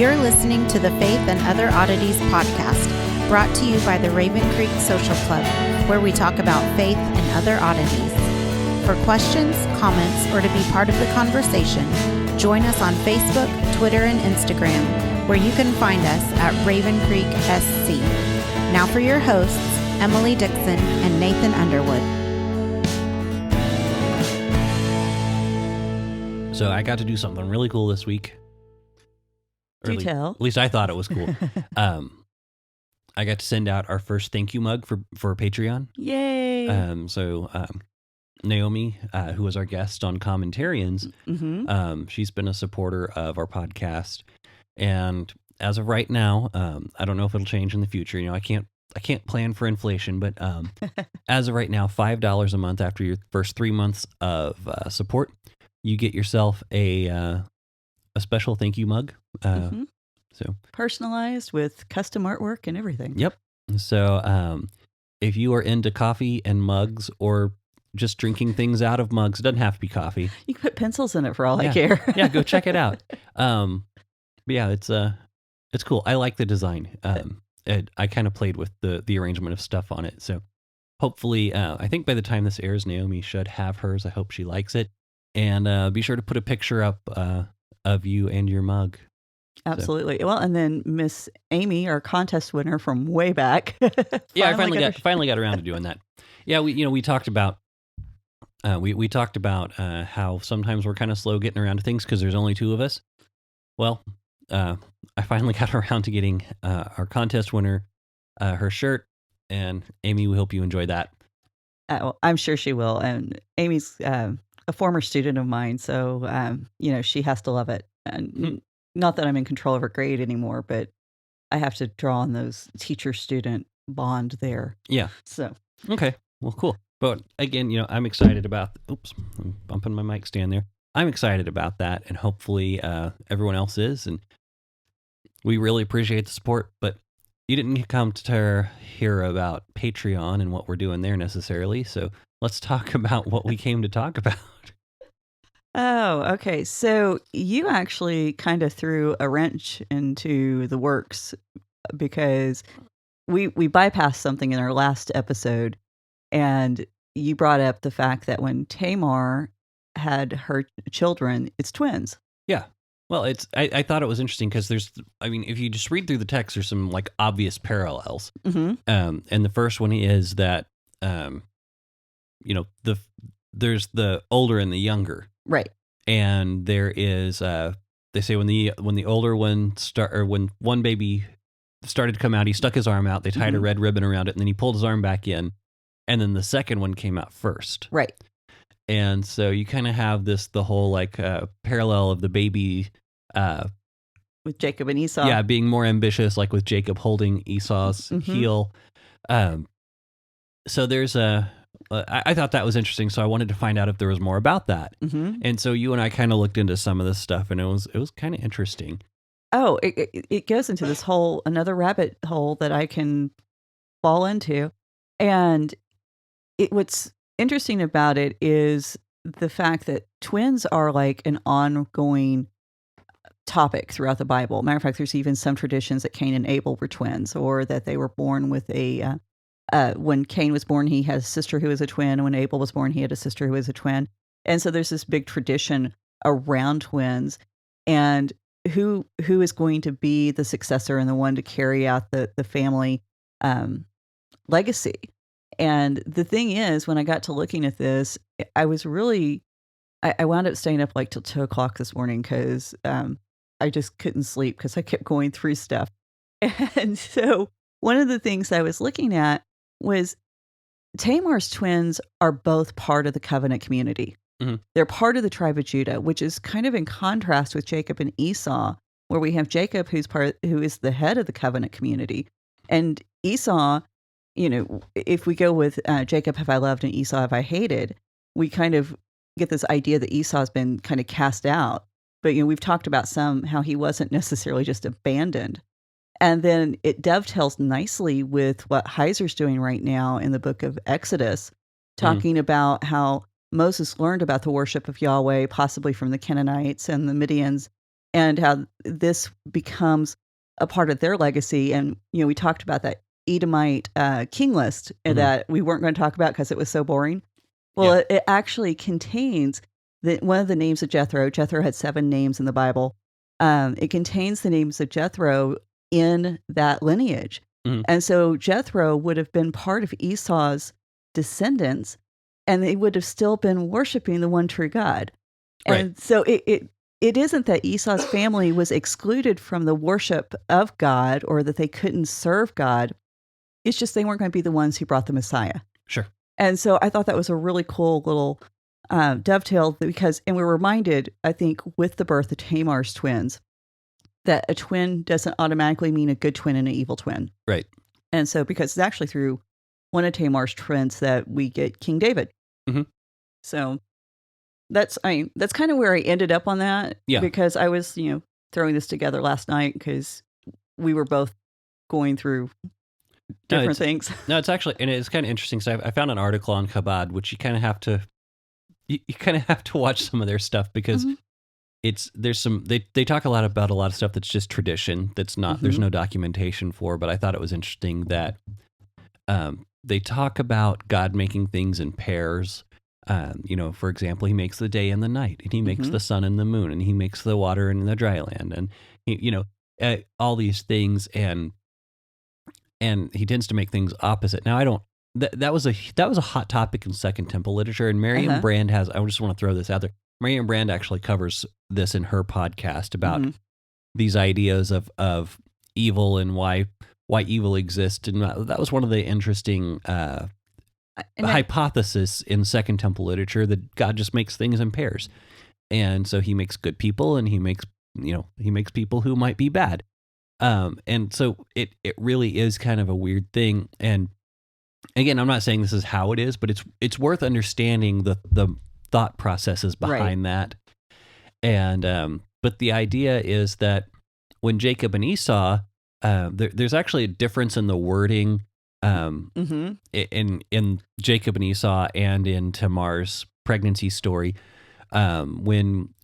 You're listening to the Faith and Other Oddities podcast, brought to you by the Raven Creek Social Club, where we talk about faith and other oddities. For questions, comments, or to be part of the conversation, join us on Facebook, Twitter, and Instagram, where you can find us at Raven Creek SC. Now for your hosts, Emily Dixon and Nathan Underwood. So I got to do something really cool this week. Do tell. At least I thought it was cool. I got to send out our first thank you mug for Patreon. Yay! Naomi, who was our guest on Commentarians, she's been a supporter of our podcast, and as of right now, I don't know if it'll change in the future. You know, I can't plan for inflation, but as of right now, $5 a month after your first 3 months of support, you get yourself a special thank you mug. So personalized with custom artwork and everything. Yep. So if you are into coffee and mugs, or just drinking things out of mugs, it doesn't have to be coffee. You can put pencils in it for all I care. Yeah, go check it out. But yeah, it's cool. I like the design. I kind of played with the arrangement of stuff on it. So hopefully, I think by the time this airs, Naomi should have hers. I hope she likes it. And be sure to put a picture up of you and your mug. Absolutely. So. Well, and then Miss Amy, our contest winner from way back. I finally got around to doing that. Yeah, we talked about we talked about how sometimes we're kind of slow getting around to things because there's only two of us. Well, I finally got around to getting our contest winner her shirt, and Amy, we hope you enjoy that. I'm sure she will. And Amy's a former student of mine, so she has to love it. And not that I'm in control of her grade anymore, but I have to draw on those teacher-student bond there. Yeah. So okay, well, cool. But again, I'm excited about. Oops, I'm bumping my mic stand there. I'm excited about that, and hopefully everyone else is. And we really appreciate the support. But you didn't come to hear about Patreon and what we're doing there necessarily. So let's talk about what we came to talk about. Oh, okay. So you actually kind of threw a wrench into the works because we bypassed something in our last episode, and you brought up the fact that when Tamar had her children, it's twins. Yeah. Well, I thought it was interesting because if you just read through the text, there's some like obvious parallels. Mm-hmm. And the first one is that, there's the older and the younger. Right. And there is, they say when the older one when one baby started to come out, he stuck his arm out, they tied a red ribbon around it, and then he pulled his arm back in. And then the second one came out first. Right. And so you kind of have the whole parallel of the baby, with Jacob and Esau. Yeah. Being more ambitious, like with Jacob holding Esau's heel. So there's I thought that was interesting, so I wanted to find out if there was more about that. And so you and I kind of looked into some of this stuff, and it was kind of interesting. Oh, it goes into this another rabbit hole that I can fall into. And what's interesting about it is the fact that twins are like an ongoing topic throughout the Bible. Matter of fact, there's even some traditions that Cain and Abel were twins, or that they were born with when Cain was born, he had a sister who was a twin. And when Abel was born, he had a sister who was a twin. And so there's this big tradition around twins, and who is going to be the successor and the one to carry out the family legacy. And the thing is, when I got to looking at this, I was really, I wound up staying up like till 2:00 this morning because I just couldn't sleep because I kept going through stuff. And so one of the things I was looking at was Tamar's twins are both part of the covenant community. They're part of the tribe of Judah, which is kind of in contrast with Jacob and Esau, where we have Jacob who is the head of the covenant community, and Esau. If we go with Jacob have I loved and Esau have I hated, we kind of get this idea that Esau's been kind of cast out. But we've talked about how he wasn't necessarily just abandoned. And then it dovetails nicely with what Heiser's doing right now in the book of Exodus, talking about how Moses learned about the worship of Yahweh, possibly from the Canaanites and the Midians, and how this becomes a part of their legacy. And, we talked about that Edomite king list that we weren't going to talk about because it was so boring. Well, it actually contains one of the names of Jethro. Jethro had 7 names in the Bible. It contains the names of Jethro in that lineage. And so Jethro would have been part of Esau's descendants, and they would have still been worshiping the one true God. And so it isn't that Esau's family was excluded from the worship of God or that they couldn't serve God. It's just they weren't going to be the ones who brought the Messiah. Sure. And so I thought that was a really cool little dovetail and we're reminded, I think, with the birth of Tamar's twins, that a twin doesn't automatically mean a good twin and an evil twin. Right. And so because it's actually through one of Tamar's twins that we get King David. So that's kind of where I ended up on that. Yeah. Because I was, throwing this together last night because we were both going through different things. No, it's actually, and it's kind of interesting. So I found an article on Chabad, which you kind of have to, you kind of have to watch some of their stuff because they talk a lot about a lot of stuff that's just tradition. That's not, there's no documentation for, but I thought it was interesting that they talk about God making things in pairs. For example, he makes the day and the night, and he makes the sun and the moon, and he makes the water and the dry land, and all these things, and he tends to make things opposite. Now, I don't. That was a hot topic in Second Temple literature, and Marian Brand has. I just want to throw this out there. Marian Brand actually covers this in her podcast about these ideas of evil and why evil exists, and that was one of the interesting hypothesis in Second Temple literature, that God just makes things in pairs, and so he makes good people, and he makes people who might be bad. And so it really is kind of a weird thing. And again, I'm not saying this is how it is, but it's worth understanding the thought processes behind that. And but the idea is that when Jacob and Esau, there's actually a difference in the wording in Jacob and Esau and in Tamar's pregnancy story.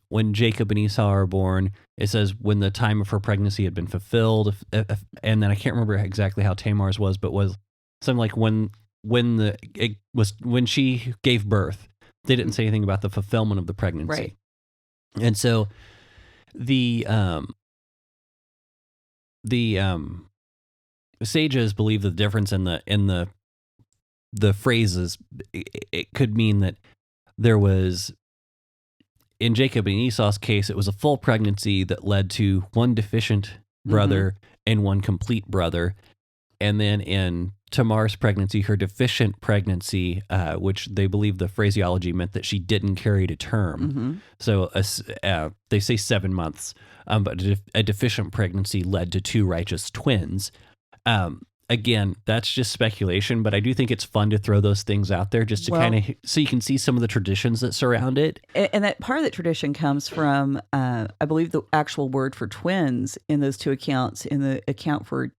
When Jacob and Esau are born, it says when the time of her pregnancy had been fulfilled, and then I can't remember exactly how Tamar's was, but was something like when she gave birth. They didn't say anything about the fulfillment of the pregnancy, right? And so the sages believe the difference in the phrases, it could mean that there was, in Jacob and Esau's case, it was a full pregnancy that led to one deficient brother and one complete brother. And then in Tamar's pregnancy, her deficient pregnancy, which they believe the phraseology meant that she didn't carry to term. So they say 7 months, but a deficient pregnancy led to 2 righteous twins. Again, that's just speculation, but I do think it's fun to throw those things out there just to kind of, so you can see some of the traditions that surround it. And that part of that tradition comes from, I believe, the actual word for twins in those 2 accounts. In the account for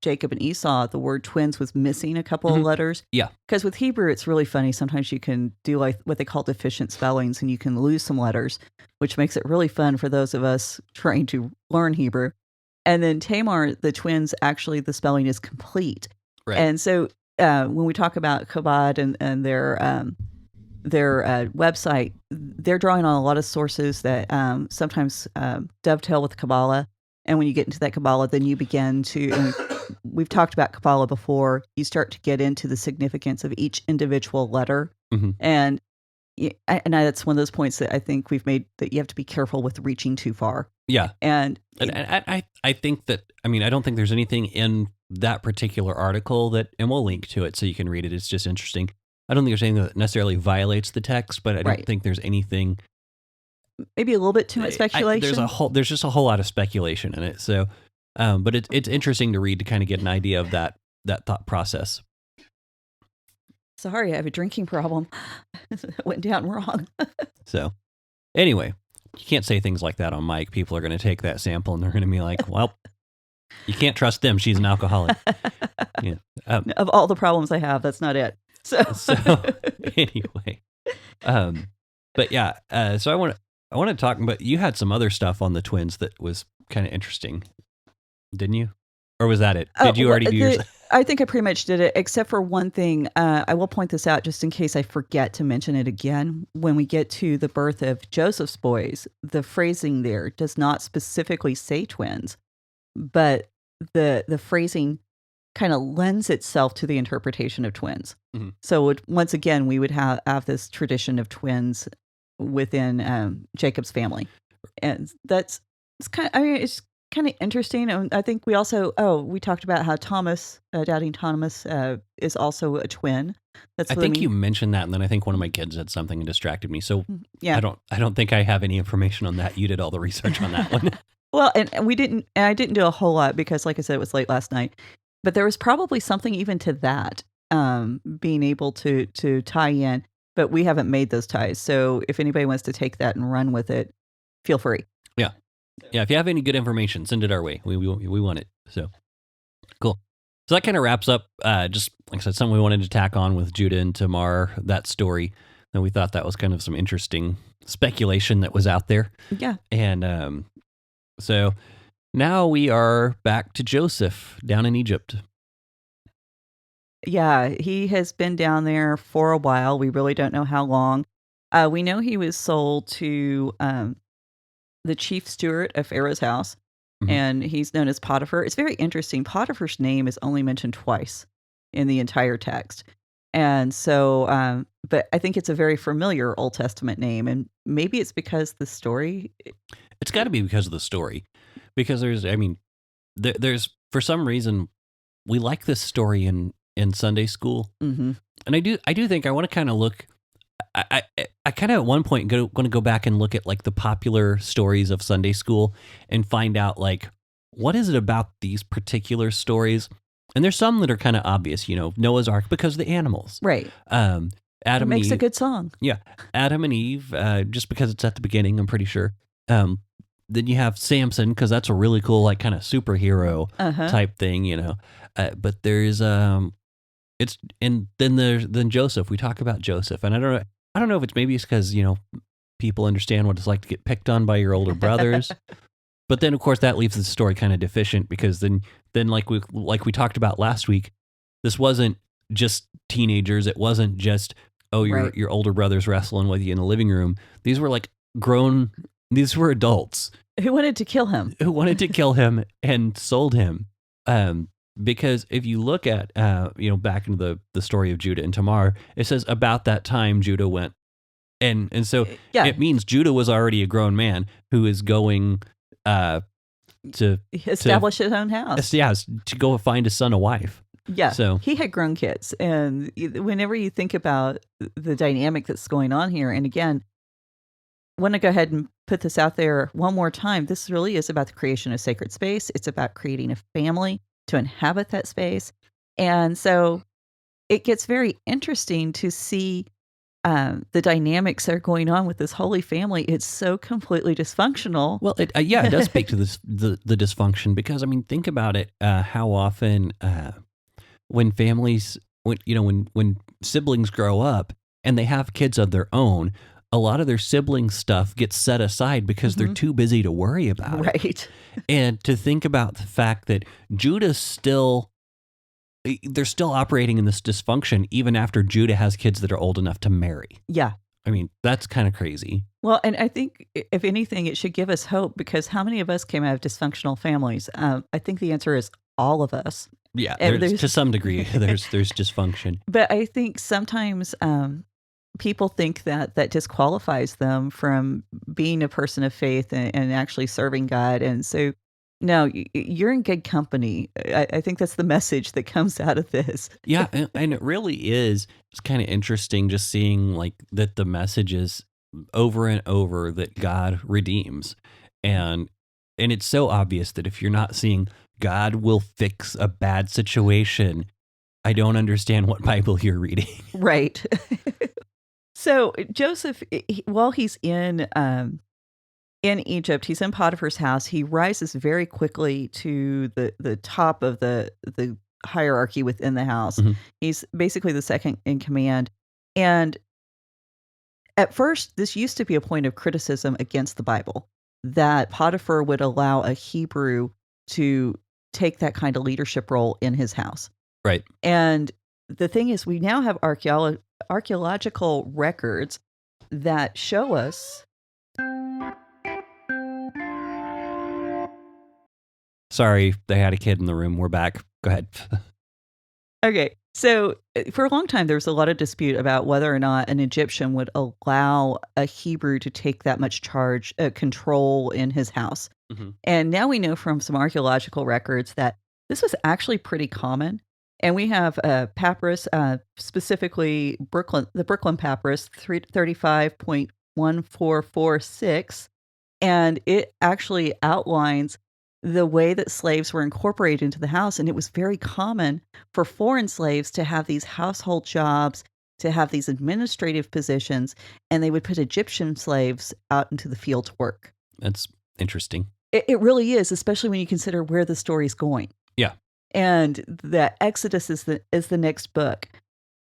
Jacob and Esau, the word twins was missing a couple of letters. Yeah. Because with Hebrew, it's really funny. Sometimes you can do like what they call deficient spellings, and you can lose some letters, which makes it really fun for those of us trying to learn Hebrew. And then Tamar, the twins, actually the spelling is complete. Right. And so when we talk about Chabad and their website, they're drawing on a lot of sources that sometimes dovetail with Kabbalah. And when you get into that Kabbalah, then you begin to, and we've talked about Kabbalah before, you start to get into the significance of each individual letter. And that's one of those points that I think we've made, that you have to be careful with reaching too far. Yeah. And I think that, I don't think there's anything in that particular article that, and we'll link to it so you can read it. It's just interesting. I don't think there's anything that necessarily violates the text, but I don't think there's anything. Maybe a little bit too much speculation. There's just a whole lot of speculation in it. So, but it's interesting to read to kind of get an idea of that thought process. Sorry, I have a drinking problem. It went down wrong. So, anyway, you can't say things like that on mic. People are going to take that sample and they're going to be like, well, you can't trust them. She's an alcoholic. Yeah. Of all the problems I have, that's not it. So anyway, but yeah, so I want to talk, but you had some other stuff on the twins that was kind of interesting, didn't you? Or was that it? Did you already do yours? I think I pretty much did it, except for one thing. I will point this out just in case I forget to mention it again. When we get to the birth of Joseph's boys, the phrasing there does not specifically say twins, but the phrasing kind of lends itself to the interpretation of twins. Mm-hmm. So once again, we would have this tradition of twins within Jacob's family, and it's kind of interesting. And I think we also we talked about how Thomas, doubting Thomas, is also a twin. I think you mentioned that, and then I think one of my kids said something and distracted me. So yeah, I don't think I have any information on that. You did all the research on that one. Well, and I didn't do a whole lot because, like I said, it was late last night. But there was probably something even to that, being able to tie in. But we haven't made those ties. So if anybody wants to take that and run with it, feel free. Yeah. Yeah. If you have any good information, send it our way. We want it. So cool. So that kind of wraps up, just like I said, something we wanted to tack on with Judah and Tamar, that story. And we thought that was kind of some interesting speculation that was out there. Yeah. And so now we are back to Joseph down in Egypt. Yeah, he has been down there for a while. We really don't know how long. We know he was sold to the chief steward of Pharaoh's house, and he's known as Potiphar. It's very interesting. Potiphar's name is only mentioned twice in the entire text. And so, but I think it's a very familiar Old Testament name, and maybe it's because the story... It's got to be because of the story, because there's for some reason, we like this story in Sunday school. Mm-hmm. And I do think I want to kind of look, I kind of at one point going to go back and look at like the popular stories of Sunday school and find out like, what is it about these particular stories? And there's some that are kind of obvious, Noah's Ark because of the animals. Right. Adam it makes Eve, a good song. Yeah. Adam and Eve, just because it's at the beginning, I'm pretty sure. Then you have Samson because that's a really cool, like kind of superhero type thing, but there's, then Joseph, we talk about Joseph, and I don't know if it's because, people understand what it's like to get picked on by your older brothers. But then of course that leaves the story kind of deficient because then like we talked about last week, this wasn't just teenagers. It wasn't just, your older brother's wrestling with you in the living room. These were like these were adults who wanted to kill him, and sold him. Because if you look at, back into the story of Judah and Tamar, it says about that time Judah went. And so it means Judah was already a grown man who is going to establish his own house. Yeah, to go find his son a wife. Yeah, so he had grown kids. And whenever you think about the dynamic that's going on here, and again, I want to go ahead and put this out there one more time. This really is about the creation of sacred space. It's about creating a family to inhabit that space. And so it gets very interesting to see the dynamics that are going on with this holy family. It's so completely dysfunctional. Well, it does speak to this, the dysfunction, because think about it, how often when families, when siblings grow up and they have kids of their own, a lot of their sibling stuff gets set aside because they're too busy to worry about it. Right. And to think about the fact that Judah's they're still operating in this dysfunction even after Judah has kids that are old enough to marry. Yeah. That's kind of crazy. Well, and I think if anything, it should give us hope, because how many of us came out of dysfunctional families? I think the answer is all of us. Yeah, to some degree, there's dysfunction. But I think sometimes people think that disqualifies them from being a person of faith and actually serving God. And so, no, you're in good company. I think that's the message that comes out of this. Yeah, and it really is. It's kind of interesting just seeing like that the message is over and over that God redeems. And it's so obvious that if you're not seeing God will fix a bad situation, I don't understand what Bible you're reading. Right. So Joseph, while he's in Egypt, he's in Potiphar's house. He rises very quickly to the top of the hierarchy within the house. Mm-hmm. He's basically the second in command. And at first, this used to be a point of criticism against the Bible, that Potiphar would allow a Hebrew to take that kind of leadership role in his house. Right. And the thing is, we now have archaeological records that show us. Sorry, they had a kid in the room. We're back. Go ahead. Okay. So for a long time, there was a lot of dispute about whether or not an Egyptian would allow a Hebrew to take that much control in his house. Mm-hmm. And now we know from some archaeological records that this was actually pretty common. And we have papyrus, specifically the Brooklyn papyrus, 335.1446. And it actually outlines the way that slaves were incorporated into the house. And it was very common for foreign slaves to have these household jobs, to have these administrative positions, and they would put Egyptian slaves out into the field to work. That's interesting. It really is, especially when you consider where the story's going. Yeah. And the Exodus is the next book.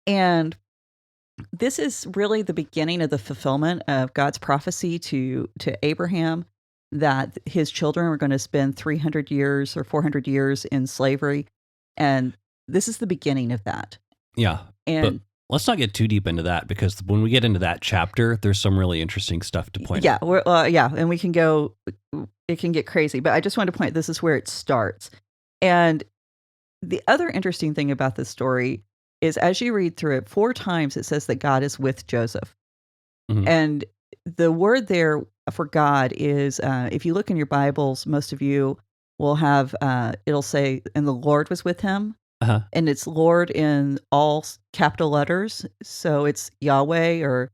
And this is really the beginning of the fulfillment of God's prophecy to Abraham that his children were going to spend 300 years or 400 years in slavery. And this is the beginning of that. Yeah. And but let's not get too deep into that, because when we get into that chapter, there's some really interesting stuff to point out. And we can go, it can get crazy. But I just wanted to point, this is where it starts. And the other interesting thing about this story is, as you read through it, 4 times it says that God is with Joseph. Mm-hmm. And the word there for God is, if you look in your Bibles, most of you will have, it'll say, and the Lord was with him. Uh-huh. And it's Lord in all capital letters. So it's Yahweh, or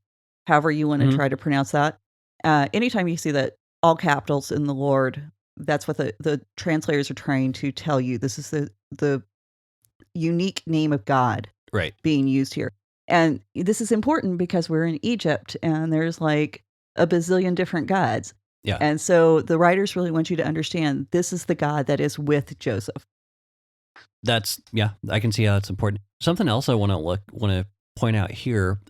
however you want to try to pronounce that. Anytime you see that all capitals in the Lord, that's what the translators are trying to tell you. This is the unique name of God being used here. And this is important because we're in Egypt and there's like a bazillion different gods. Yeah. And so the writers really want you to understand this is the God that is with Joseph. I can see how that's important. Something else I want to point out here.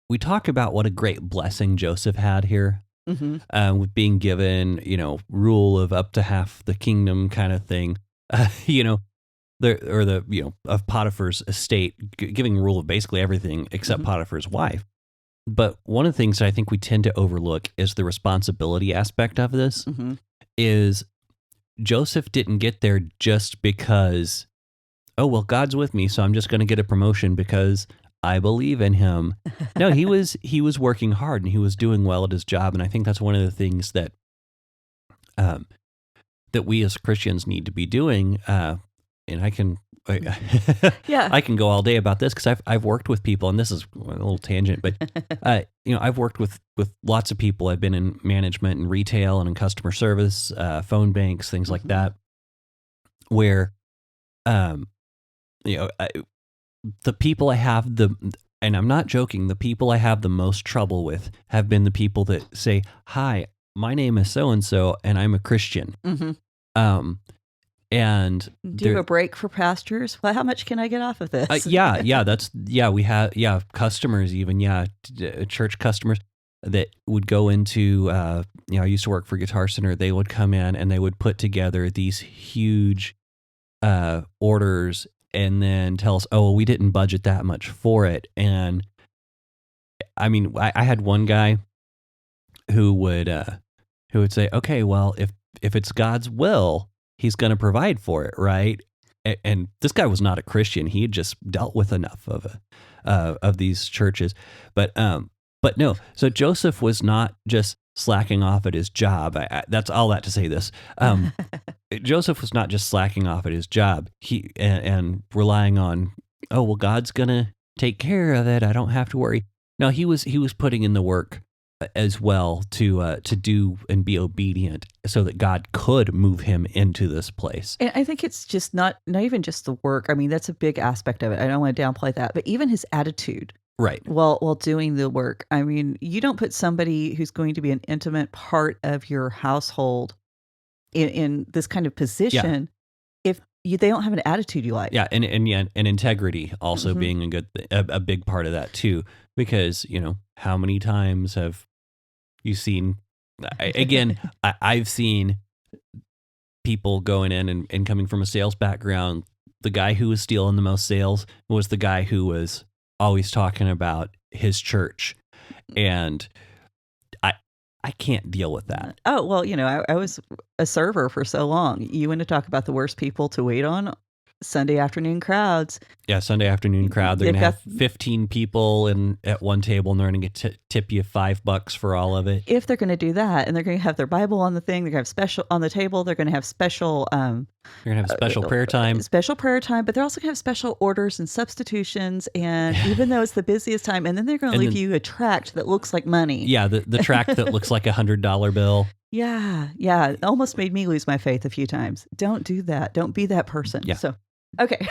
We talk about what a great blessing Joseph had here. Mm-hmm. With being given, rule of up to half the kingdom kind of thing, of Potiphar's estate, giving rule of basically everything except Potiphar's wife. But one of the things I think we tend to overlook is the responsibility aspect of this. Is Joseph didn't get there just because, oh, well, God's with me, so I'm just going to get a promotion because I believe in him. No, he was working hard and he was doing well at his job. And I think that's one of the things that we as Christians need to be doing. And I can go all day about this, because I've worked with people, and this is a little tangent, but I've worked with lots of people. I've been in management and retail and in customer service, phone banks, things like that, where the people I have and I'm not joking, the people I have the most trouble with have been the people that say, "Hi, my name is so and so, and I'm a Christian." And do you have a break for pastors? Well, how much can I get off of this? We have customers, even church customers that would go into I used to work for Guitar Center. They would come in and they would put together these huge orders and then tell us, "Oh, well, we didn't budget that much for it." And I mean, I had one guy who would say, "Okay, well, if it's God's will, he's going to provide for it, right?" And this guy was not a Christian. He had just dealt with enough of these churches, but no. So Joseph was not just slacking off at his job. That's all that to say this. Joseph was not just slacking off at his job. And relying on, oh, well, God's going to take care of it. I don't have to worry. No, he was putting in the work as well to do and be obedient so that God could move him into this place. And I think it's just not even just the work. I mean, that's a big aspect of it. I don't want to downplay that, but even his attitude. Right. While doing the work. I mean, you don't put somebody who's going to be an intimate part of your household in this kind of position if they don't have an attitude you like. Yeah, and integrity also being a big part of that too, because how many times have you seen? I've seen people going in and coming from a sales background. The guy who was stealing the most sales was the guy who was always talking about his church, and I can't deal with that. Oh, well, I was a server for so long. You want to talk about the worst people to wait on? Sunday afternoon crowds. Yeah, Sunday afternoon crowd. They're going to have 15 people at one table, and they're going to tip you $5 for all of it. If they're going to do that, and they're going to have their Bible on the thing, they're going to have special on the table. They're going to have special. You're going to have special prayer time. Special prayer time, but they're also going to have special orders and substitutions. And even though it's the busiest time, and then they're going to leave you a tract that looks like money. Yeah, the tract that looks like $100 bill. Yeah. It almost made me lose my faith a few times. Don't do that. Don't be that person. Yeah. So, okay.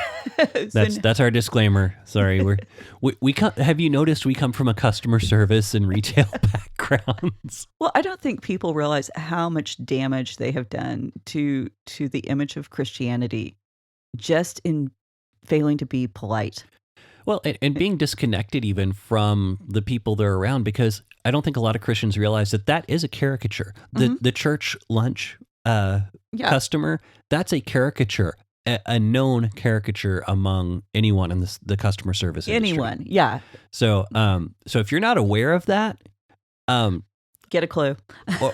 That's our disclaimer. Sorry, we come, have you noticed we come from a customer service and retail backgrounds? Well, I don't think people realize how much damage they have done to the image of Christianity just in failing to be polite. Well, and being disconnected even from the people they're around, because I don't think a lot of Christians realize that is a caricature. The church lunch customer, that's a caricature, a known caricature among anyone in the customer service industry. Anyone, yeah. So if you're not aware of that, get a clue,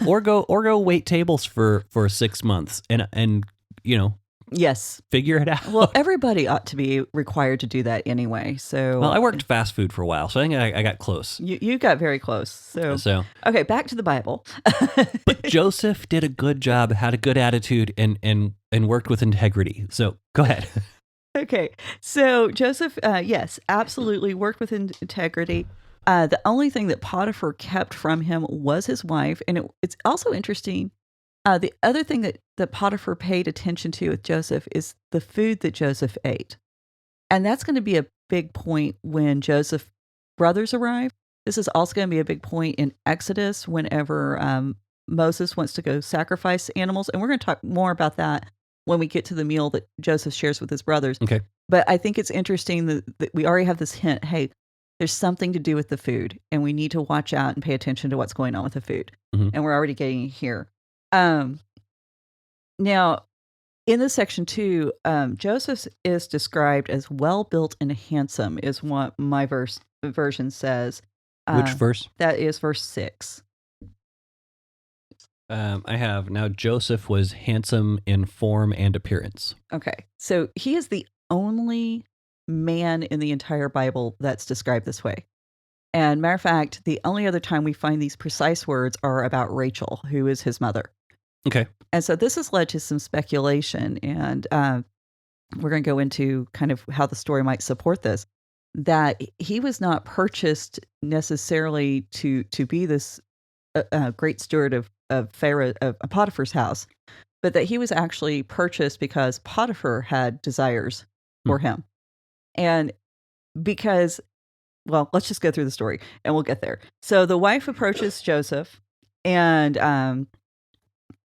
or go wait tables for 6 months and yes, figure it out. Well, everybody ought to be required to do that anyway. So, well, I worked fast food for a while, so I think I got close. You got very close. So okay, back to the Bible. But Joseph did a good job, had a good attitude, and worked with integrity. So go ahead. Okay, so Joseph, yes, absolutely worked with integrity. The only thing that Potiphar kept from him was his wife, and it's also interesting. The other thing that Potiphar paid attention to with Joseph is the food that Joseph ate. And that's going to be a big point when Joseph's brothers arrive. This is also going to be a big point in Exodus whenever Moses wants to go sacrifice animals. And we're going to talk more about that when we get to the meal that Joseph shares with his brothers. Okay. But I think it's interesting that we already have this hint, hey, there's something to do with the food, and we need to watch out and pay attention to what's going on with the food. Mm-hmm. And we're already getting here. Now, in this section 2, Joseph is described as well-built and handsome, is what my version says. Which verse? That is verse 6. I have, now Joseph was handsome in form and appearance. Okay, so he is the only man in the entire Bible that's described this way. And matter of fact, the only other time we find these precise words are about Rachel, who is his mother. Okay. And so this has led to some speculation, and we're going to go into kind of how the story might support this, that he was not purchased necessarily to be this great steward of Pharaoh, of Potiphar's house, but that he was actually purchased because Potiphar had desires for him. And because, well, let's just go through the story and we'll get there. So the wife approaches Joseph, and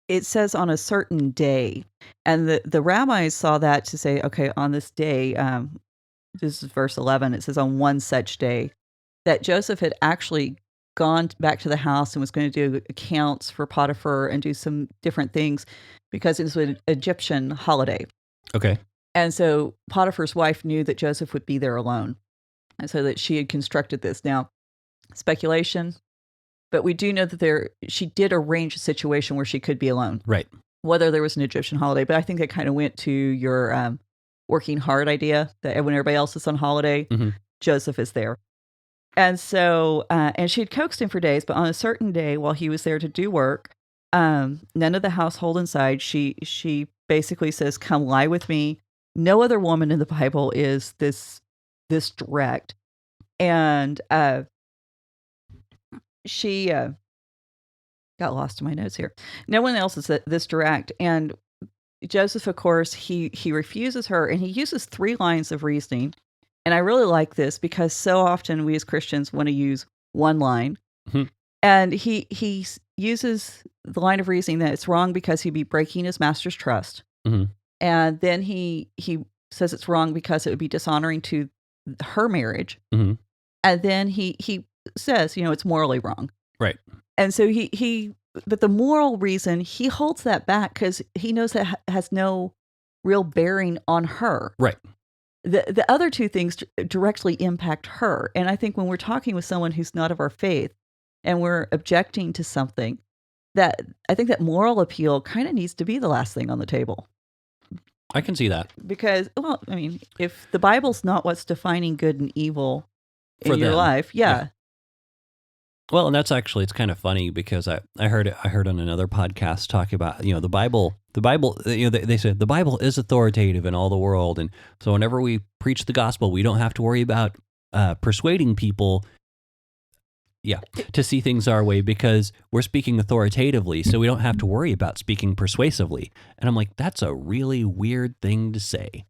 it says on a certain day, and the rabbis saw that to say, okay, on this day, this is verse 11, it says on one such day, that Joseph had actually gone back to the house and was going to do accounts for Potiphar and do some different things because it was an Egyptian holiday. Okay. And so Potiphar's wife knew that Joseph would be there alone, and so that she had constructed this. Now, speculation, but we do know that she did arrange a situation where she could be alone. Right. Whether there was an Egyptian holiday, but I think that kind of went to your working hard idea that when everybody else is on holiday, Joseph is there. And so, and she had coaxed him for days, but on a certain day while he was there to do work, none of the household inside, she basically says, come lie with me. No other woman in the Bible is this direct. And she got lost in my notes here. No one else is this direct. And Joseph, of course, he refuses her, and he uses 3 lines of reasoning. And I really like this because so often we as Christians want to use one line. Mm-hmm. And he uses the line of reasoning that it's wrong because he'd be breaking his master's trust. Mm-hmm. And then he says it's wrong because it would be dishonoring to her marriage. Mm-hmm. And then he says, it's morally wrong. Right. And so but the moral reason, he holds that back because he knows that has no real bearing on her. Right. The other two things directly impact her. And I think when we're talking with someone who's not of our faith and we're objecting to something, that I think that moral appeal kind of needs to be the last thing on the table. I can see that. Because, well, I mean, if the Bible's not what's defining good and evil in your life, yeah. Well, and that's actually, it's kind of funny because I heard on another podcast talking about, the Bible, they said the Bible is authoritative in all the world. And so whenever we preach the gospel, we don't have to worry about persuading people to see things our way because we're speaking authoritatively. So we don't have to worry about speaking persuasively. And I'm like, that's a really weird thing to say.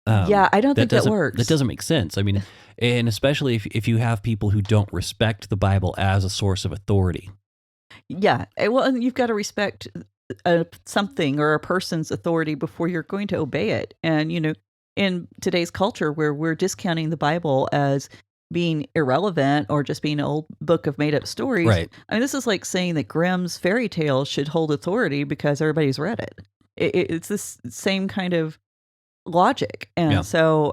I don't think that works. That doesn't make sense. I mean, and especially if you have people who don't respect the Bible as a source of authority. Yeah. Well, and you've got to respect something or a person's authority before you're going to obey it. And, in today's culture where we're discounting the Bible as being irrelevant or just being an old book of made-up stories. Right. I mean, this is like saying that Grimm's fairy tales should hold authority because everybody's read it. It's this same kind of logic. And so,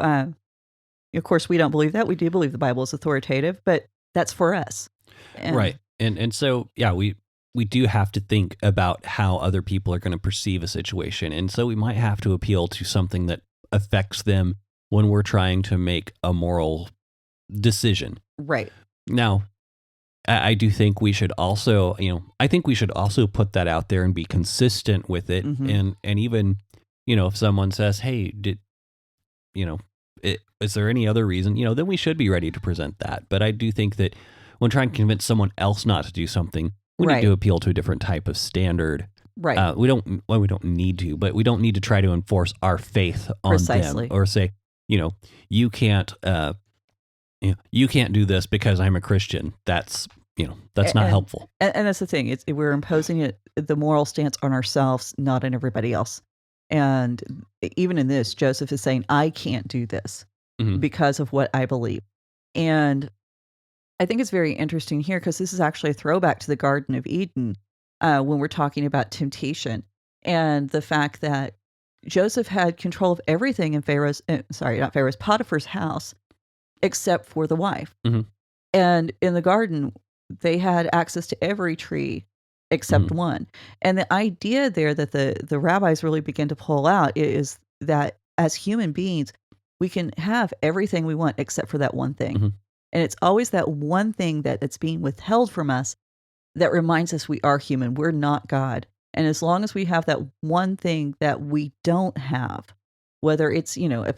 of course, we don't believe that. We do believe the Bible is authoritative, but that's for us. Right. And so, we do have to think about how other people are going to perceive a situation. And so we might have to appeal to something that affects them when we're trying to make a moral decision. Right. Now, I do think we should also, I think we should also put that out there and be consistent with it. Mm-hmm. And even, if someone says, hey, is there any other reason, then we should be ready to present that. But I do think that when trying to convince someone else not to do something, we need to appeal to a different type of standard. Right. We don't need to, but we don't need to try to enforce our faith on them or say, you can't do this because I'm a Christian. That's not helpful. And that's the thing. We're imposing the moral stance on ourselves, not on everybody else. And even in this, Joseph is saying, I can't do this because of what I believe. And I think it's very interesting here because this is actually a throwback to the Garden of Eden when we're talking about temptation and the fact that Joseph had control of everything in Potiphar's house except for the wife. Mm-hmm. And in the garden, they had access to every tree except one. And the idea there that the rabbis really begin to pull out is that as human beings, we can have everything we want except for that one thing. Mm-hmm. And it's always that one thing that's being withheld from us that reminds us we are human. We're not God. And as long as we have that one thing that we don't have, whether it's, a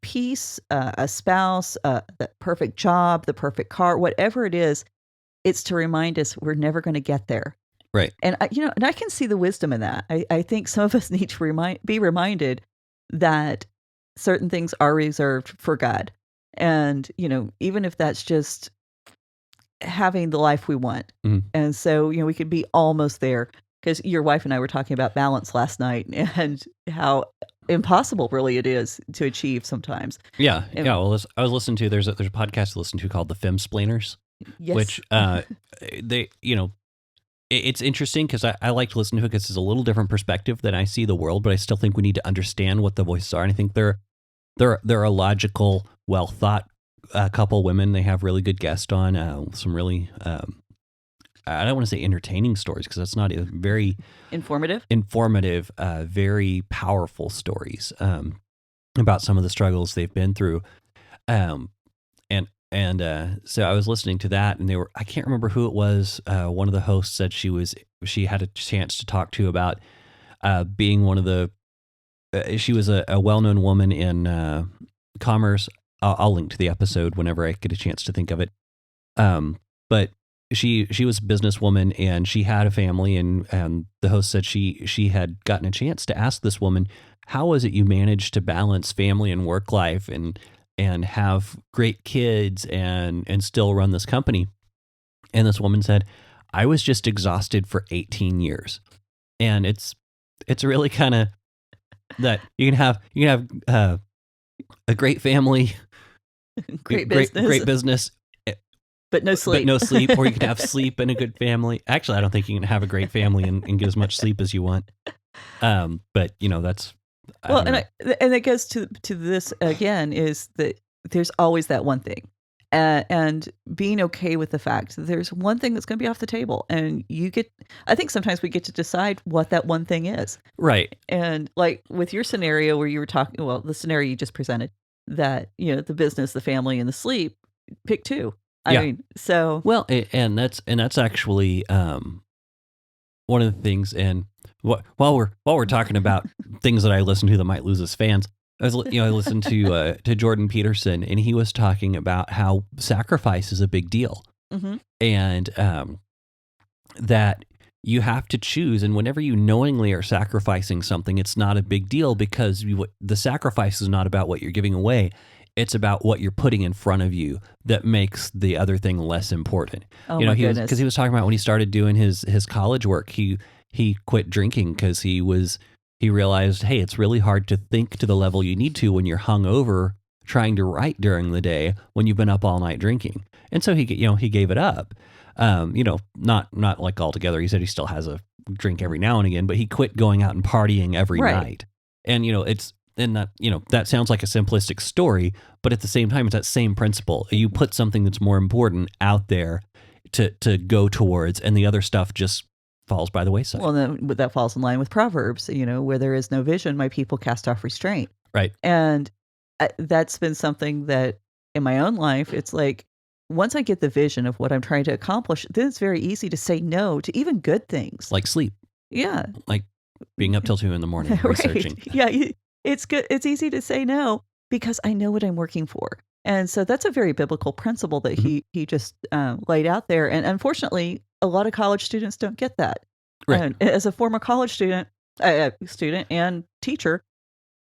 peace, a spouse, the perfect job, the perfect car, whatever it is, it's to remind us we're never going to get there. Right. And I can see the wisdom in that. I think some of us need to be reminded that certain things are reserved for God. And, even if that's just having the life we want. Mm-hmm. And so, we could be almost there because your wife and I were talking about balance last night and how impossible really it is to achieve sometimes. Yeah. Well, I was listening to, there's a podcast to listen to called The Femsplainers, which they, it's interesting because I like to listen to it because it's a little different perspective than I see the world, but I still think we need to understand what the voices are. And I think they're a logical, well thought couple women. They have really good guests on, some really, I don't want to say entertaining stories because that's not very informative, very powerful stories about some of the struggles they've been through. So I was listening to that and I can't remember who it was. One of the hosts said she had a chance to talk to about being one of the, she was a well-known woman in commerce. I'll link to the episode whenever I get a chance to think of it. But she was a businesswoman and she had a family and the host said she had gotten a chance to ask this woman, how was it you managed to balance family and work life and have great kids and still run this company? And this woman said, I was just exhausted for 18 years. And it's really kind of, that you can have a great family, Great business. great business, but no sleep. but no sleep, or you can have sleep and a good family. Actually, I don't think you can have a great family and get as much sleep as you want. But that's and it goes to this again, is that there's always that one thing, and being okay with the fact that there's one thing that's going to be off the table, and I think sometimes we get to decide what that one thing is, right? And like with your scenario where you were talking, well, the scenario you just presented, that the business, the family, and the sleep, pick two. I mean, so well, and that's actually one of the things. And while we're talking about things that I listen to that might lose us fans, I listened to Jordan Peterson, and he was talking about how sacrifice is a big deal, and that you have to choose. And whenever you knowingly are sacrificing something, it's not a big deal, because the sacrifice is not about what you're giving away. It's about what you're putting in front of you that makes the other thing less important. Oh, my goodness. Because he was talking about when he started doing his college work, he quit drinking because he realized, hey, it's really hard to think to the level you need to when you're hungover trying to write during the day when you've been up all night drinking. And so he gave it up. Not like altogether. He said he still has a drink every now and again, but he quit going out and partying every night. And that sounds like a simplistic story, but at the same time, it's that same principle. You put something that's more important out there to go towards, and the other stuff just falls by the wayside. Well, then that falls in line with Proverbs, where there is no vision, my people cast off restraint. Right. And that's been something that in my own life, it's like, once I get the vision of what I'm trying to accomplish, then it's very easy to say no to even good things. Like sleep. Yeah. Like being up till 2 a.m. researching. Yeah. It's good. It's easy to say no because I know what I'm working for. And so that's a very biblical principle that he just laid out there. And unfortunately, a lot of college students don't get that. Right. And as a former college student and teacher,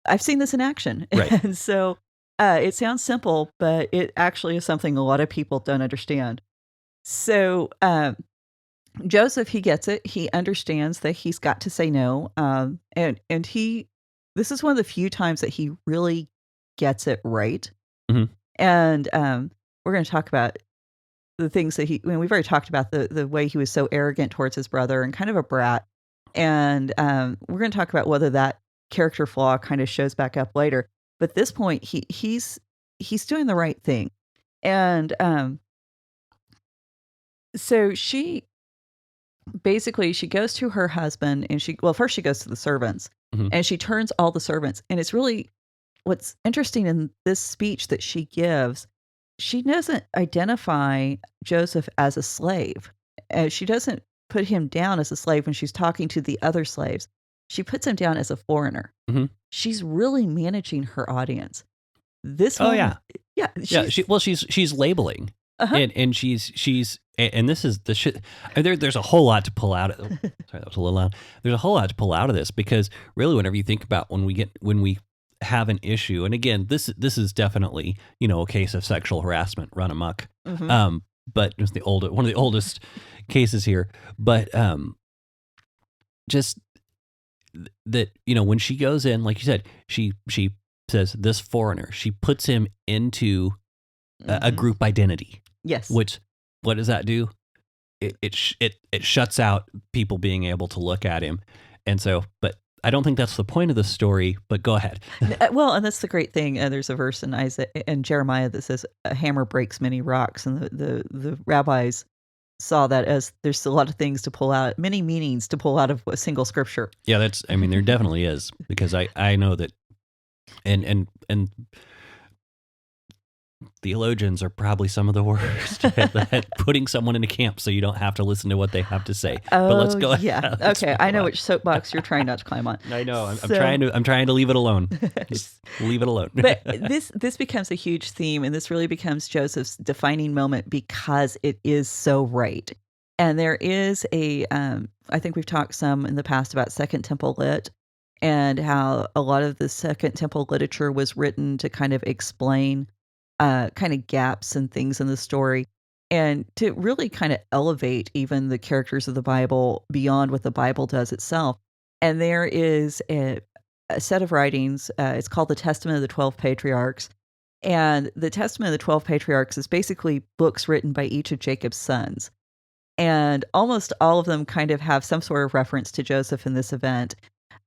I've seen this in action. Right. And so it sounds simple, but it actually is something a lot of people don't understand. So Joseph, he gets it. He understands that he's got to say no. And this is one of the few times that he really gets it right. Mm-hmm. And we're going to talk about the things that we've already talked about the way he was so arrogant towards his brother and kind of a brat. And we're going to talk about whether that character flaw kind of shows back up later. But at this point, he's doing the right thing. And so she goes to her husband, and first she goes to the servants, and she turns all the servants. And it's really what's interesting in this speech that she gives. She doesn't identify Joseph as a slave. She doesn't put him down as a slave when she's talking to the other slaves. She puts him down as a foreigner. Mm-hmm. She's really managing her audience. She's labeling, and she's and this is the shit. There's a whole lot to pull out of. Sorry, that was a little loud. There's a whole lot to pull out of this, because really, whenever you think about when we have an issue, and again, this is definitely a case of sexual harassment run amok. Mm-hmm. But it's one of the oldest cases here. But just that when she goes in, like you said, she says this foreigner. She puts him into a group identity. Yes. Which, what does that do? It shuts out people being able to look at him, and so. But I don't think that's the point of the story. But go ahead. Well, and that's the great thing. There's a verse in Isaiah and Jeremiah that says, "A hammer breaks many rocks," and the rabbis saw that as there's a lot of things to pull out, many meanings to pull out of a single scripture. Yeah, there definitely is, because I know that, and theologians are probably some of the worst at putting someone in a camp so you don't have to listen to what they have to say. Oh, but let's go. Yeah. Okay. I know which soapbox you're trying not to climb on. I know. I'm trying to leave it alone. Just leave it alone. But this becomes a huge theme, and this really becomes Joseph's defining moment, because it is so right. And there is I think we've talked some in the past about Second Temple Lit, and how a lot of the Second Temple literature was written to kind of explain kind of gaps and things in the story, and to really kind of elevate even the characters of the Bible beyond what the Bible does itself. And there is a set of writings. It's called the Testament of the 12 Patriarchs. And the Testament of the 12 Patriarchs is basically books written by each of Jacob's sons. And almost all of them kind of have some sort of reference to Joseph in this event.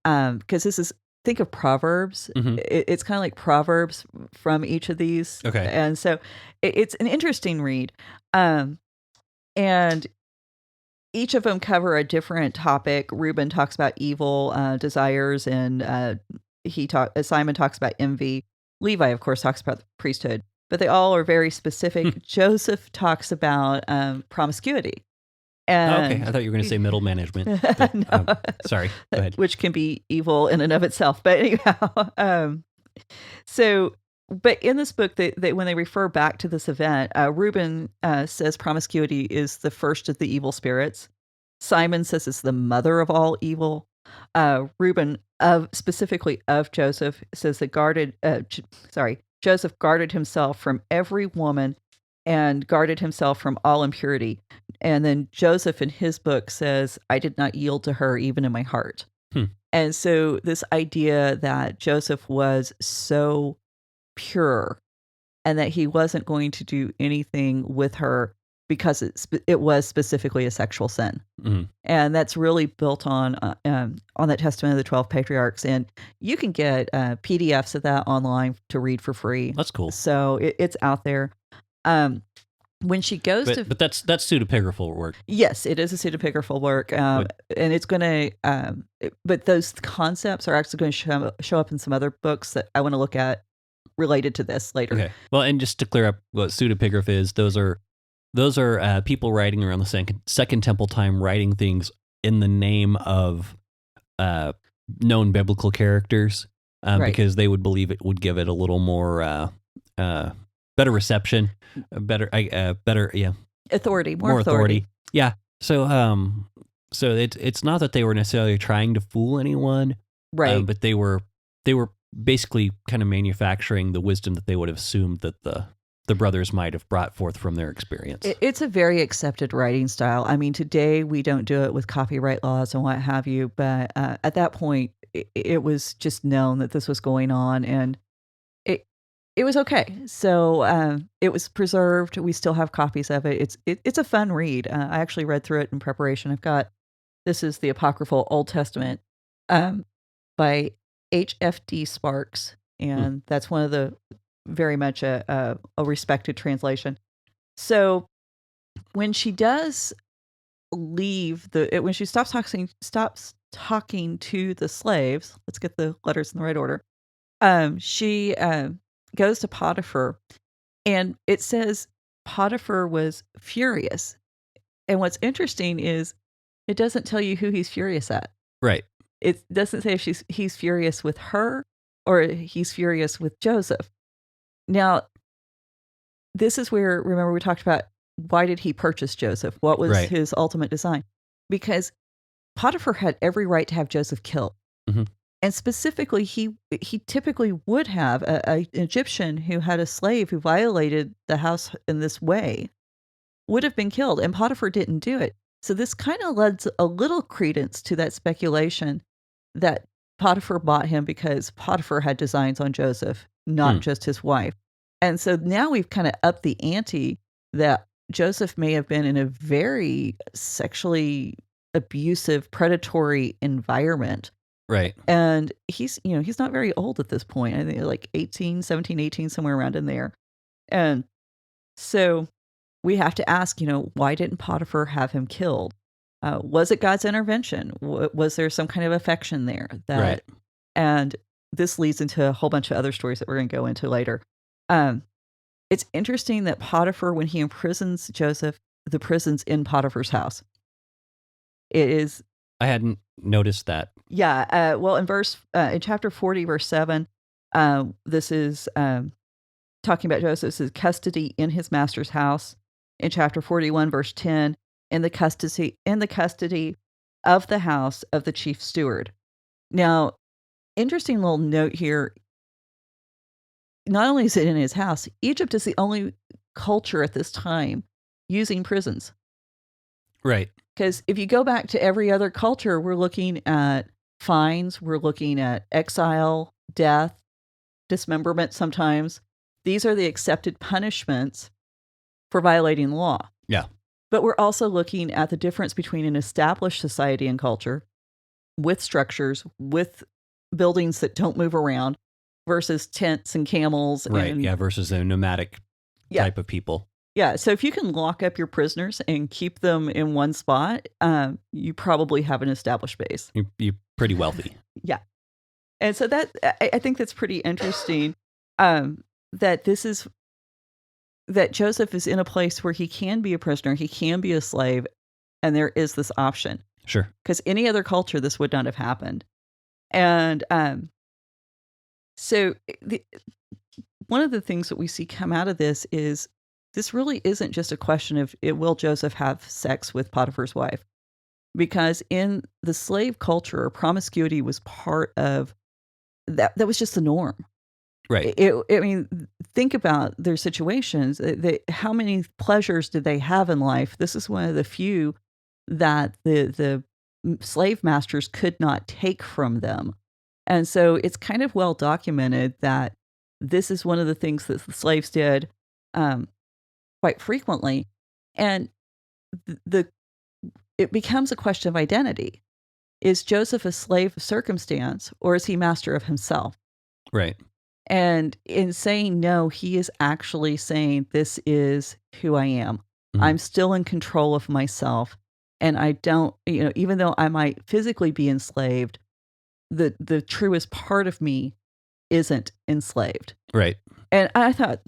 Because think of Proverbs. Mm-hmm. It's kind of like Proverbs from each of these. Okay. And so it's an interesting read. And each of them cover a different topic. Reuben talks about evil desires, and Simon talks about envy. Levi, of course, talks about the priesthood, but they all are very specific. Joseph talks about promiscuity. And, okay, I thought you were going to say middle management. But, no, sorry, go ahead. which can be evil in and of itself. But anyhow, but in this book, they when they refer back to this event, Reuben says promiscuity is the first of the evil spirits. Simon says it's the mother of all evil. Reuben, specifically of Joseph, says that Joseph guarded himself from every woman and guarded himself from all impurity. And then Joseph in his book says, I did not yield to her even in my heart. And so this idea that Joseph was so pure and that he wasn't going to do anything with her because it was specifically a sexual sin. Mm-hmm. And that's really built on that Testament of the 12 Patriarchs. And you can get PDFs of that online to read for free. That's cool. So it's out there. When she goes but that's pseudepigraphal work. Yes, it is a pseudepigraphal work. And it's going to, but those concepts are actually going to show up in some other books that I want to look at related to this later. Okay. Well, and just to clear up what pseudepigraph is, those are people writing around the second temple time, writing things in the name of known biblical characters, because they would believe it would give it a little more better reception, better authority, more authority. Yeah. So it's not that they were necessarily trying to fool anyone, right? But they were basically kind of manufacturing the wisdom that they would have assumed that the brothers might have brought forth from their experience. It's a very accepted writing style. I mean, today we don't do it with copyright laws and what have you, but at that point, it was just known that this was going on, and it was okay. So it was preserved. We still have copies of it. It's a fun read. I actually read through it in preparation. This is the Apocryphal Old Testament by H.F.D. Sparks, and that's one of the very much a respected translation. So when she does leave when she stops talking to the slaves, let's get the letters in the right order. She goes to Potiphar, and it says Potiphar was furious. And what's interesting is it doesn't tell you who he's furious at. Right. It doesn't say if he's furious with her or he's furious with Joseph. Now, this is where, remember, we talked about why did he purchase Joseph? What was his ultimate design? Because Potiphar had every right to have Joseph killed. Mm-hmm. And specifically, he typically would have an Egyptian who had a slave who violated the house in this way would have been killed. And Potiphar didn't do it. So this kind of lends a little credence to that speculation that Potiphar bought him because Potiphar had designs on Joseph, not just his wife. And so now we've kind of upped the ante that Joseph may have been in a very sexually abusive, predatory environment. Right. And he's not very old at this point. I think like 17, 18, somewhere around in there. And so we have to ask, why didn't Potiphar have him killed? Was it God's intervention? Was there some kind of affection there? Right. And this leads into a whole bunch of other stories that we're going to go into later. It's interesting that Potiphar, when he imprisons Joseph, the prison's in Potiphar's house. It is. I hadn't noticed that. Yeah. Well, in chapter 40, verse 7, this is talking about Joseph's custody in his master's house. In chapter 41, verse 10, in the custody of the house of the chief steward. Now, interesting little note here. Not only is it in his house, Egypt is the only culture at this time using prisons. Right. Because if you go back to every other culture, we're looking at fines. We're looking at exile, death, dismemberment sometimes. These are the accepted punishments for violating law. Yeah. But we're also looking at the difference between an established society and culture with structures, with buildings that don't move around versus tents and camels. Right. And, Yeah. Versus a nomadic type of people. Yeah. So if you can lock up your prisoners and keep them in one spot, you probably have an established base. You're pretty wealthy. Yeah. And so that I think that's pretty interesting. That Joseph is in a place where he can be a prisoner, he can be a slave, and there is this option. Sure. Because any other culture, this would not have happened. And so one of the things that we see come out of this is this really isn't just a question of will Joseph have sex with Potiphar's wife? Because in the slave culture, promiscuity was part of that. That was just the norm. Right. I mean, think about their situations. How many pleasures did they have in life? This is one of the few that the slave masters could not take from them. And so it's kind of well documented that this is one of the things that the slaves did quite frequently. And it becomes a question of identity. Is Joseph a slave of circumstance, or is he master of himself? Right. And in saying no, he is actually saying, this is who I am. Mm-hmm. I'm still in control of myself. And I don't, even though I might physically be enslaved, the truest part of me isn't enslaved. Right. And I thought,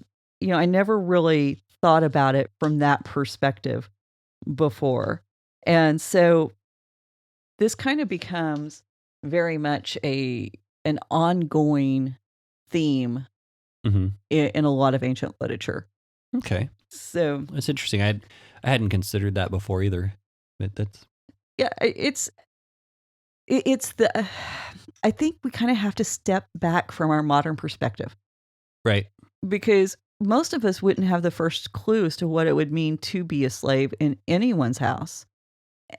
I never really thought about it from that perspective before. And so this kind of becomes very much an ongoing theme mm-hmm. in a lot of ancient literature. Okay. So that's interesting. I hadn't considered that before either. But that's it's the I think we kind of have to step back from our modern perspective. Right. Because most of us wouldn't have the first clue as to what it would mean to be a slave in anyone's house.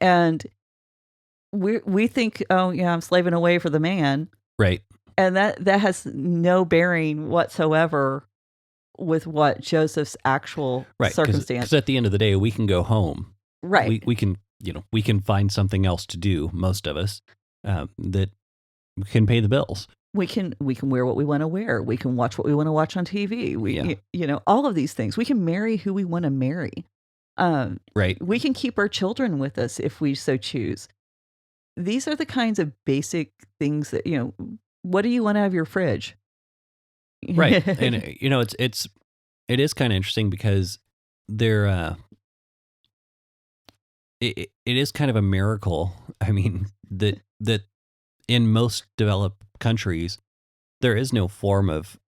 And we think, oh yeah, I'm slaving away for the man. Right. And that has no bearing whatsoever with what Joseph's actual circumstance. Because at the end of the day, we can go home. Right. We can find something else to do. Most of us that can pay the bills. We can wear what we want to wear. We can watch what we want to watch on TV. All of these things. We can marry who we want to marry. Right. We can keep our children with us if we so choose. These are the kinds of basic things that, what do you want out of your fridge? Right. And it is kind of interesting because it is kind of a miracle. I mean, that in most developed countries, there is no form of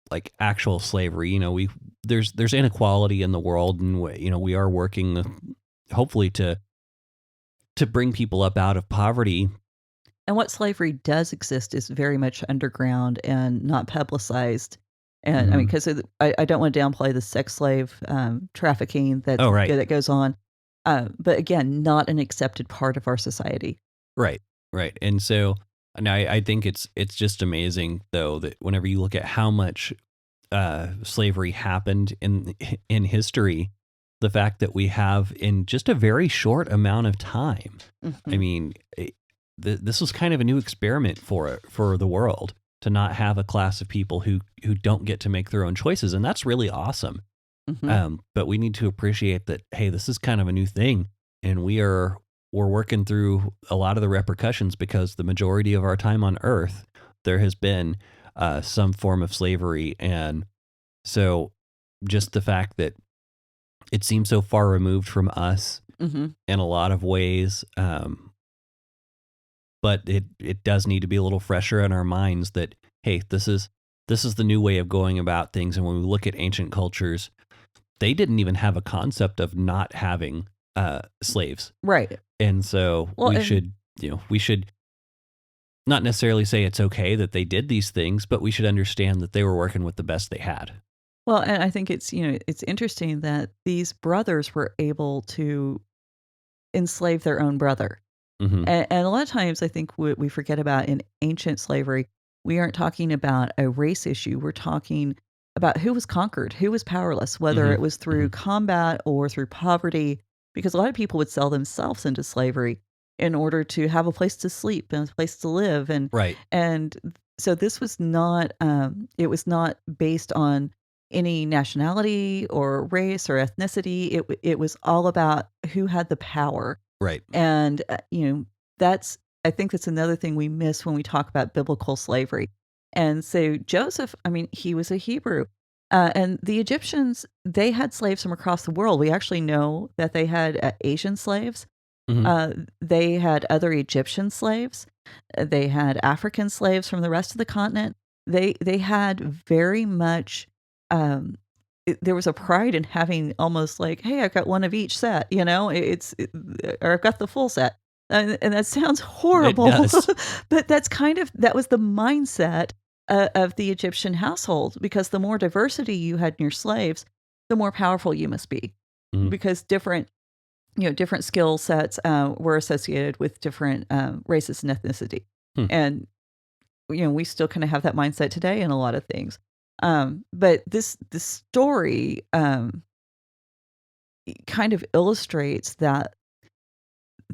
like actual slavery. There's inequality in the world, and we are working hopefully to bring people up out of poverty. And what slavery does exist is very much underground and not publicized. And I mean, because I don't want to downplay the sex slave trafficking that goes on. But again, not an accepted part of our society. Right. And so I think it's just amazing, though, that whenever you look at how much slavery happened in history, the fact that we have in just a very short amount of time. Mm-hmm. I mean, this was kind of a new experiment for the world to not have a class of people who don't get to make their own choices. And that's really awesome. Mm-hmm. But we need to appreciate that, hey, this is kind of a new thing. And we're working through a lot of the repercussions because the majority of our time on Earth, there has been some form of slavery. And so just the fact that it seems so far removed from us mm-hmm. in a lot of ways, but it does need to be a little fresher in our minds that, hey, this is the new way of going about things. And when we look at ancient cultures, they didn't even have a concept of not having slaves. Right. And so we should not necessarily say it's okay that they did these things, but we should understand that they were working with the best they had. Well, and I think it's interesting that these brothers were able to enslave their own brother. Hmm. And a lot of times I think what we forget about in ancient slavery, we aren't talking about a race issue. We're talking about who was conquered, who was powerless, whether Hmm. it was through combat or through poverty, because a lot of people would sell themselves into slavery in order to have a place to sleep and a place to live. Right. And so this was not, it was not based on any nationality or race or ethnicity. It was all about who had the power. Right. And, that's I think that's another thing we miss when we talk about biblical slavery. And so Joseph, I mean, he was a Hebrew. And the Egyptians, they had slaves from across the world. We actually know that they had Asian slaves. Hmm. They had other Egyptian slaves. They had African slaves from the rest of the continent. They had very much. There was a pride in having almost like, hey, I've got one of each set. Or I've got the full set. And that sounds It horrible, does. but that was the mindset of the Egyptian household, because the more diversity you had in your slaves, the more powerful you must be, Mhm. because different skill sets were associated with different races and ethnicity. Hmm. And, we still kind of have that mindset today in a lot of things. But this story kind of illustrates that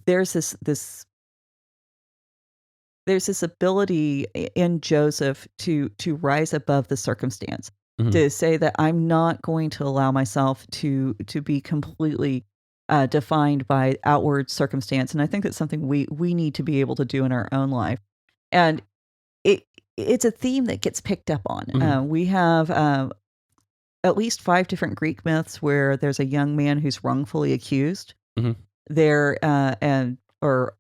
there's this ability in Joseph to rise above the circumstance, Mhm. to say that I'm not going to allow myself to be completely defined by outward circumstance. And I think that's something we need to be able to do in our own life. And it's a theme that gets picked up on. Mhm. We have at least 5 different Greek myths where there's a young man who's wrongfully accused. Mhm. Or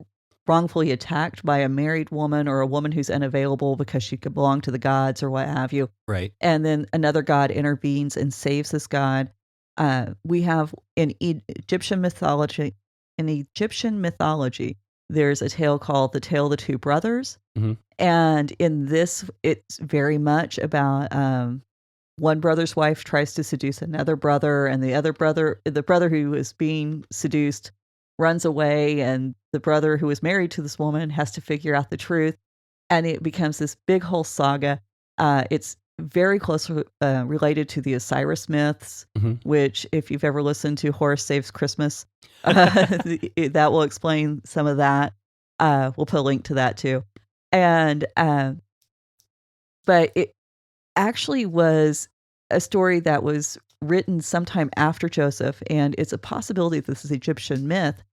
wrongfully attacked by a married woman or a woman who's unavailable because she could belong to the gods or what have you. Right. And then another god intervenes and saves this god. We have in Egyptian mythology. In Egyptian mythology, there's a tale called the Tale of the Two Brothers, Mhm. and in this, it's very much about one brother's wife tries to seduce another brother, and the brother who is being seduced runs away, and the brother who is married to this woman has to figure out the truth, and it becomes this big whole saga. It's very closely related to the Osiris myths, Mhm. which, if you've ever listened to Horace Saves Christmas, that will explain some of that. We'll put a link to that too. And but it actually was a story that was written sometime after Joseph, and it's a possibility that this is Egyptian myth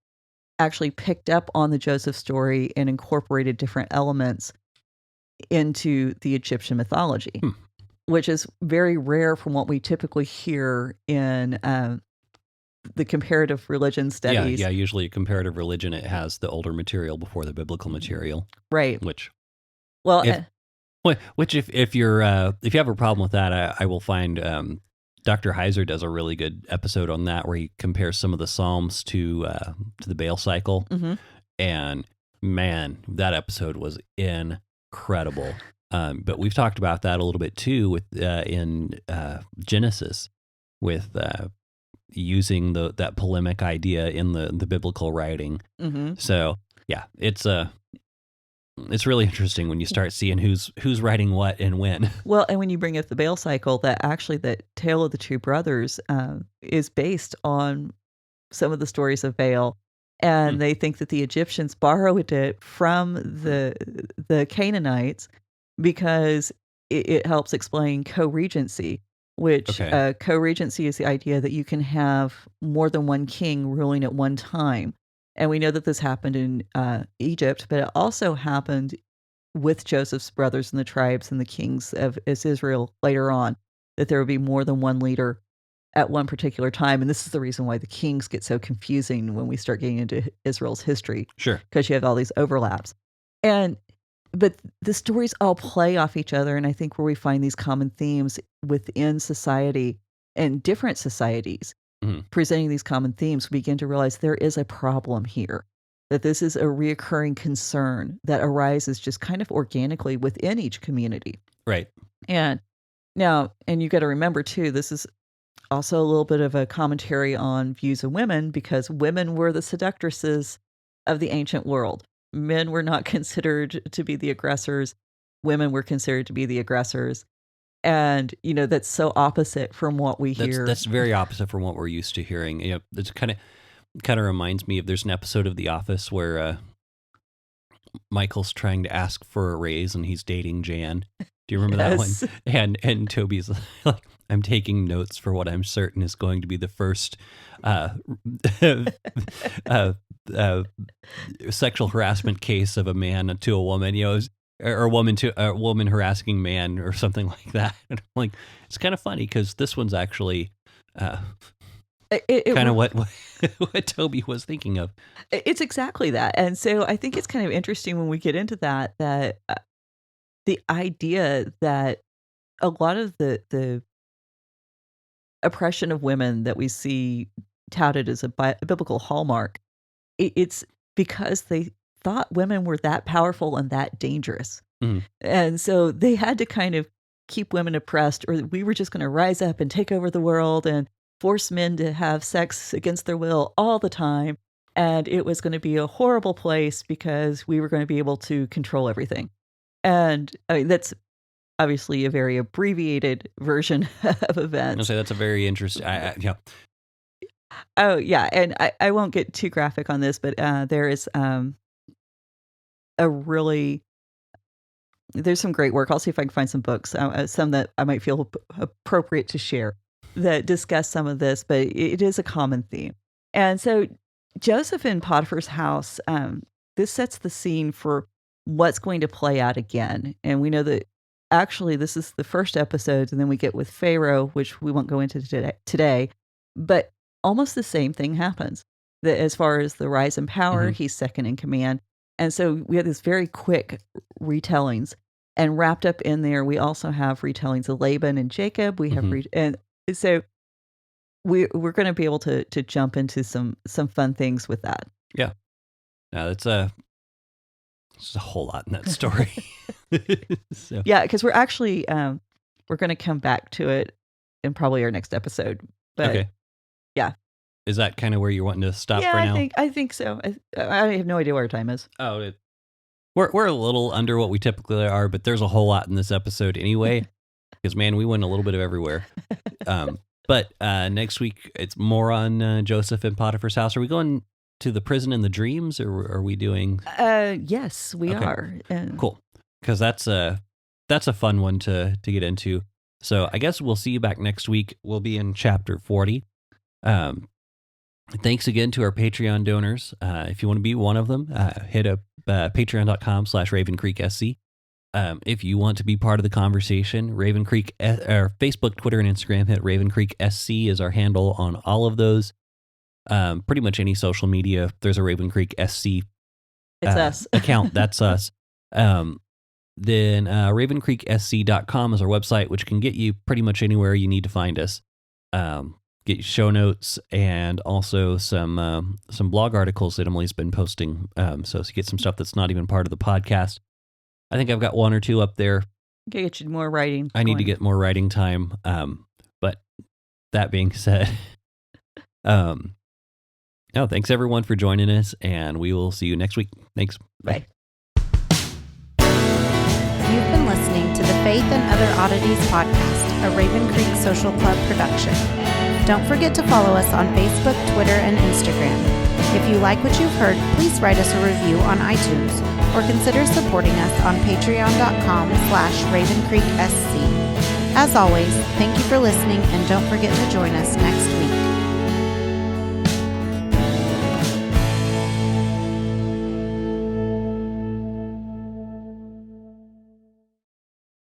actually picked up on the Joseph story and incorporated different elements into the Egyptian mythology, Hmm. which is very rare from what we typically hear in the comparative religion Yeah. studies. Yeah. Usually, comparative religion, it has the older material before the biblical material. Right. Which, Well, if if you have a problem with that, I will find Dr. Heiser does a really good episode on that, where he compares some of the Psalms to the Baal cycle, mhm. and man, that episode was incredible. But we've talked about that a little bit too with in Genesis, with using that polemic idea in the biblical writing. Mhm. So yeah, it's really interesting when you start seeing who's writing what and when. Well, and when you bring up the Baal cycle, that Tale of the Two Brothers is based on some of the stories of Baal, Hmm. and they think that the Egyptians borrowed it from the Canaanites because it helps explain co-regency, which Okay. co-regency is the idea that you can have more than one king ruling at one time. And we know that this happened in Egypt, but it also happened with Joseph's brothers and the tribes and the kings of Israel later on, that there would be more than one leader at one particular time. And this is the reason why the kings get so confusing when we start getting into Israel's history, Sure. because you have all these overlaps. And but the stories all play off each other, and I think where we find these common themes within society and different societies Mhm. presenting these common themes, we begin to realize there is a problem here, that this is a reoccurring concern that arises just kind of organically within each community. Right. And you got to remember too, this is also a little bit of a commentary on views of women, because women were the seductresses of the ancient world. Men were not considered to be the aggressors. Women were considered to be the aggressors. And, that's so opposite from what we hear. That's very opposite from what we're used to hearing. It's kind of reminds me of, there's an episode of The Office where Michael's trying to ask for a raise and he's dating Jan. Do you remember that one? And Toby's like, I'm taking notes for what I'm certain is going to be the first sexual harassment case of a man to a woman, or a woman to a woman harassing man or something like that. And I'm like, it's kind of funny because this one's actually kind of what Toby was thinking of. It's exactly that. And so I think it's kind of interesting when we get into that the idea that a lot of the oppression of women that we see touted as a biblical hallmark, it's because they thought women were that powerful and that dangerous. Mm-hmm. And so they had to kind of keep women oppressed, or we were just going to rise up and take over the world and force men to have sex against their will all the time. And it was going to be a horrible place because we were going to be able to control everything. And that's obviously a very abbreviated version of events. I'll say that's a very interesting. Yeah. Oh yeah, and I won't get too graphic on this, but there is there's some great work. I'll see if I can find some books, some that I might feel appropriate to share that discuss some of this, but it is a common theme. And so Joseph in Potiphar's house, this sets the scene for what's going to play out again. And we know that actually this is the first episode, and then we get with Pharaoh, which we won't go into today, but almost the same thing happens. That as far as the rise in power, he's second in command. And so we have these very quick retellings, and wrapped up in there, we also have retellings of Laban and Jacob. We have, and so we're going to be able to jump into some fun things with that. Yeah. No, there's a whole lot in that story. So. Yeah, because we're actually, we're going to come back to it in probably our next episode. But okay. Yeah. Is that kind of where you're wanting to stop for now? I think so. I have no idea what our time is. Oh, we're a little under what we typically are, but there's a whole lot in this episode anyway. Because man, we went a little bit of everywhere. But next week it's more on Joseph and Potiphar's house. Are we going to the prison and the dreams, or are we doing? Yes, we are. Cool, because that's a fun one to get into. So I guess we'll see you back next week. We'll be in chapter 40. Thanks again to our Patreon donors. If you want to be one of them, hit up patreon.com/RavenCreekSC. If you want to be part of the conversation, Raven Creek, or Facebook, Twitter, and Instagram, hit Raven Creek SC is our handle on all of those. Pretty much any social media, if there's a Raven Creek SC it's us. account, that's us. Then RavenCreekSC.com is our website, which can get you pretty much anywhere you need to find us. Get show notes and also some blog articles that Emily's been posting. So you get some stuff that's not even part of the podcast. I think I've got one or two up there. Get you more writing. I need to get more writing time. But that being said, thanks everyone for joining us, and we will see you next week. Thanks. Bye. You've been listening to the Faith and Other Oddities podcast, a Raven Creek Social Club production. Don't forget to follow us on Facebook, Twitter, and Instagram. If you like what you've heard, please write us a review on iTunes or consider supporting us on patreon.com/RavenCreekSC. As always, thank you for listening, and don't forget to join us next week.